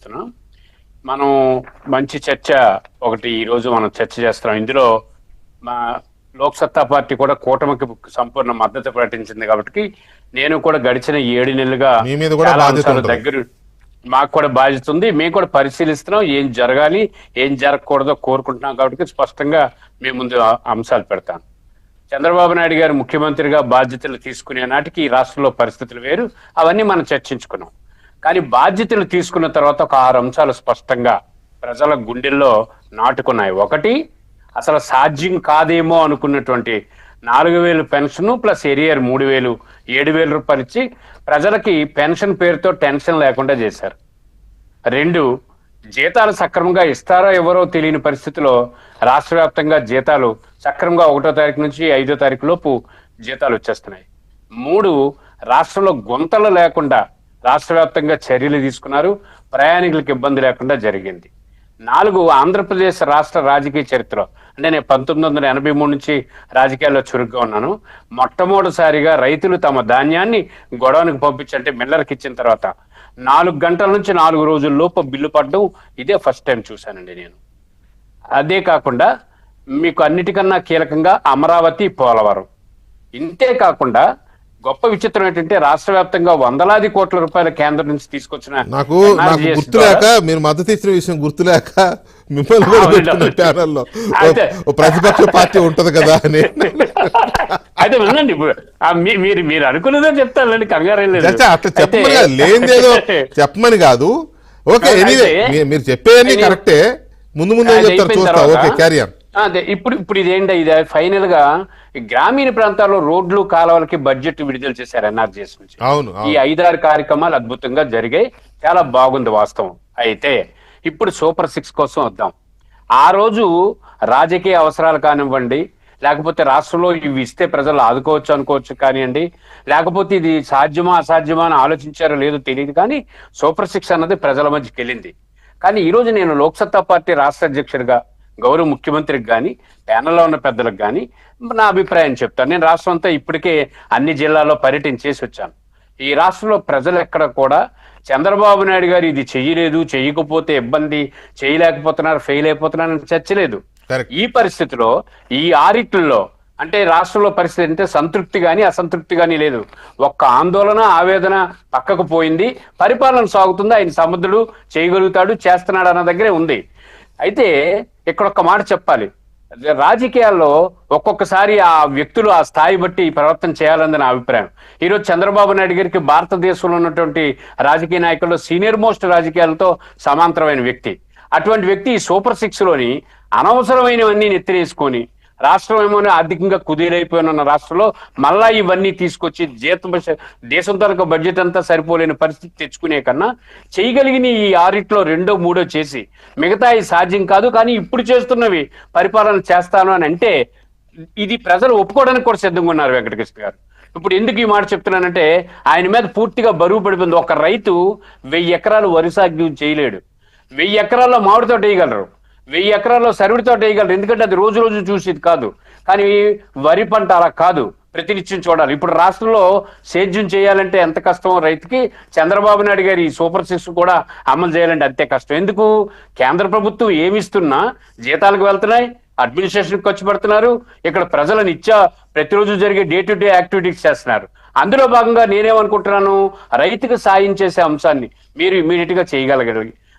చేస్తున్నాం. మనం మంచి చర్చ ఒకటి ఈరోజు మనం చర్చ చేస్తున్నాం. ఇందులో మా లోక్ సత్తా పార్టీ కూడా కూటమికి సంపూర్ణ మద్దతు ప్రకటించింది కాబట్టి నేను కూడా గడిచిన 7 నెలలుగా మీ మీద కూడా చాలా బాధ్యత అంశాల ఉంటుంది. దగ్గర మాకు కూడా బాధ్యత ఉంది. మేము కూడా పరిశీలిస్తున్నాం, ఏం జరగాలి ఏం జరగకూడదో కోరుకుంటున్నాం కాబట్టి స్పష్టంగా మేము ముందు అంశాలు పెడతాం. చంద్రబాబు నాయుడు గారు ముఖ్యమంత్రిగా బాధ్యతలు తీసుకునే నాటికి ఈ రాష్ట్రంలో పరిస్థితులు వేరు, అవన్నీ మనం చర్చించుకున్నాం. కానీ బాధ్యతలు తీసుకున్న తర్వాత ఒక 6 అంశాలు స్పష్టంగా ప్రజల గుండెల్లో నాటుకున్నాయి. ఒకటి, అసలు సాధ్యం కాదేమో అనుకున్నటువంటి 4,000 పెన్షన్ ప్లస్ ఎరియర్ 3,000 7,000 రూపాయలు ఇచ్చి ప్రజలకి పెన్షన్ పేరుతో టెన్షన్ లేకుండా చేశారు. 2, జీతాలు సక్రమంగా ఇస్తారో ఎవరో తెలియని పరిస్థితిలో రాష్ట్ర వ్యాప్తంగా జీతాలు సక్రమంగా 1వ తారీఖు నుంచి 5వ తారీఖు లోపు జీతాలు వచ్చేస్తున్నాయి. 3, రాష్ట్రంలో గుంతలు లేకుండా రాష్ట్ర వ్యాప్తంగా చర్యలు తీసుకున్నారు, ప్రయాణికులకు ఇబ్బంది లేకుండా జరిగింది. 4, ఆంధ్రప్రదేశ్ రాష్ట్ర రాజకీయ చరిత్రలో, అంటే నేను 1983 నుంచి రాజకీయాల్లో చురుగ్గా ఉన్నాను, మొట్టమొదటిసారిగా రైతులు తమ ధాన్యాన్ని గొడవనికి పంపించంటే మిల్లర్కి ఇచ్చిన తర్వాత 4 గంటల నుంచి 4 రోజుల లోపు బిల్లు పడడం ఇదే ఫస్ట్ టైం చూశానండి నేను. అదే కాకుండా మీకు అన్నిటికన్నా కీలకంగా అమరావతి, పోలవరం. ఇంతే కాకుండా గొప్ప విచిత్రం ఏంటంటే రాష్ట్ర వ్యాప్తంగా వందలాది కోట్ల రూపాయల కేంద్రం నుంచి తీసుకొచ్చిన నాకు గుర్తులేక, మీరు మద్దతు ఇచ్చిన విషయం గుర్తులేక మిమ్మల్ని కూడా పెట్టుకున్న ఛానల్లో ప్రతిపక్ష పార్టీ ఉంటది కదా అని. అయితే వినండి, మీరు మీరు అనుకున్నదే చెప్తానండి, కంగారు అట్లా చెప్పమని కాదు, లేనిదేదో చెప్పమని కాదు. ఓకే, ఎనీవే మీరు చెప్పేయని కరెక్టే, ముందు ముందు చెప్తారు, చూస్తా. Okay, carrier. అదే ఇప్పుడు ఇదేంటి, ఇది ఫైనల్ గా గ్రామీణ ప్రాంతాల్లో రోడ్లు కాలువలకి బడ్జెట్ విడుదల చేశారు ఎన్ఆర్జీఎస్ నుంచి. అవును, ఈ 5-6 కార్యక్రమాలు అద్భుతంగా జరిగాయి, చాలా బాగుంది వాస్తవం. అయితే ఇప్పుడు సూపర్ 6 కోసం వద్దాం. ఆ రోజు రాజకీయ అవసరాలు కానివ్వండి, లేకపోతే రాష్ట్రంలో ఇవి ఇస్తే ప్రజలు ఆదుకోవచ్చు అనుకోవచ్చు కానివ్వండి, లేకపోతే ఇది సాధ్యమా అసాధ్యమా అని ఆలోచించారో లేదో తెలియదు, కానీ సూపర్ 6 అన్నది ప్రజల మధ్యకి వెళ్ళింది. కానీ ఈ రోజు నేను లోక్ సత్తా పార్టీ రాష్ట్ర అధ్యక్షుడిగా గౌరవ ముఖ్యమంత్రికి కానీ ప్యానల్లో ఉన్న పెద్దలకు కానీ నా అభిప్రాయం చెప్తాను. నేను రాష్ట్రం అంతా ఇప్పటికే అన్ని జిల్లాల్లో పర్యటించేసి వచ్చాను. ఈ రాష్ట్రంలో ప్రజలు ఎక్కడ కూడా చంద్రబాబు నాయుడు గారు ఇది చెయ్యలేదు, చెయ్యకపోతే ఇబ్బంది, చేయలేకపోతున్నారు, ఫెయిల్ అయిపోతున్నారు అని చర్చ లేదు. ఈ పరిస్థితిలో ఈ ఆడిట్లో అంటే రాష్ట్రంలో పరిస్థితి అంటే సంతృప్తి కానీ అసంతృప్తి కానీ లేదు. ఒక్క ఆందోళన ఆవేదన పక్కకు పోయింది, పరిపాలన సాగుతుంది, ఆయన సమర్థుడు, చేయగలుగుతాడు, చేస్తున్నాడు అన్న దగ్గరే ఉంది. అయితే ఇక్కడ ఒక్క మాట చెప్పాలి, రాజకీయాల్లో ఒక్కొక్కసారి ఆ వ్యక్తులు ఆ స్థాయి బట్టి ప్రవర్తన చేయాలని నా అభిప్రాయం. ఈరోజు చంద్రబాబు నాయుడు గారికి భారతదేశంలో ఉన్నటువంటి రాజకీయ నాయకుల్లో సీనియర్ మోస్ట్ రాజకీయాలతో సమాంతరమైన వ్యక్తి. అటువంటి వ్యక్తి ఈ సూపర్ 6లోని అనవసరమైనవన్నీ నెత్తిరేసుకొని రాష్ట్రం ఏమో ఆర్థికంగా కుదేలైపోయిన రాష్ట్రంలో మళ్ళా ఇవన్నీ తీసుకొచ్చి దేశం తనకు బడ్జెట్ అంతా సరిపోలేని పరిస్థితి తెచ్చుకునే కన్నా చేయగలిగిన ఈ 6లో 2, 3 చేసి మిగతా సాధ్యం కాదు, కానీ ఇప్పుడు చేస్తున్నవి పరిపాలన చేస్తాను అని అంటే ఇది ప్రజలు ఒప్పుకోవడానికి కూడా సిద్ధంగా ఉన్నారు. వెంకటకృష్ణ గారు, ఇప్పుడు ఎందుకు ఈ మాట చెప్తున్నానంటే ఆయన మీద పూర్తిగా బరువు పడిపోయింది. ఒక రైతు 1000 ఎకరాలు వరి సాగు చేయలేడు, 1000 ఎకరాల్లో మామిడి తోట వేయగలరు, 1000 ఎకరాల్లో సరువుడి తోట వేయగలరు, ఎందుకంటే అది రోజు రోజు చూసేది కాదు. కానీ వరి పంట అలా కాదు, ప్రతినిత్యం చూడాలి. ఇప్పుడు రాష్ట్రంలో సేద్యం చేయాలంటే ఎంత కష్టమో రైతుకి, చంద్రబాబు నాయుడు గారు ఈ సూపర్ 6 కూడా అమలు చేయాలంటే అంతే కష్టం. ఎందుకు, కేంద్ర ప్రభుత్వం ఏమిస్తున్నా జీతాలకు వెళ్తున్నాయి, అడ్మినిస్ట్రేషన్ ఖర్చు పెడుతున్నారు, ఇక్కడ ప్రజల ప్రతిరోజు జరిగే డే టు డే యాక్టివిటీస్ చేస్తున్నారు. అందులో భాగంగా నేనేమనుకుంటున్నాను, రైతుకు సాయం చేసే అంశాన్ని మీరు ఇమీడియట్ గా చేయగలగాలి.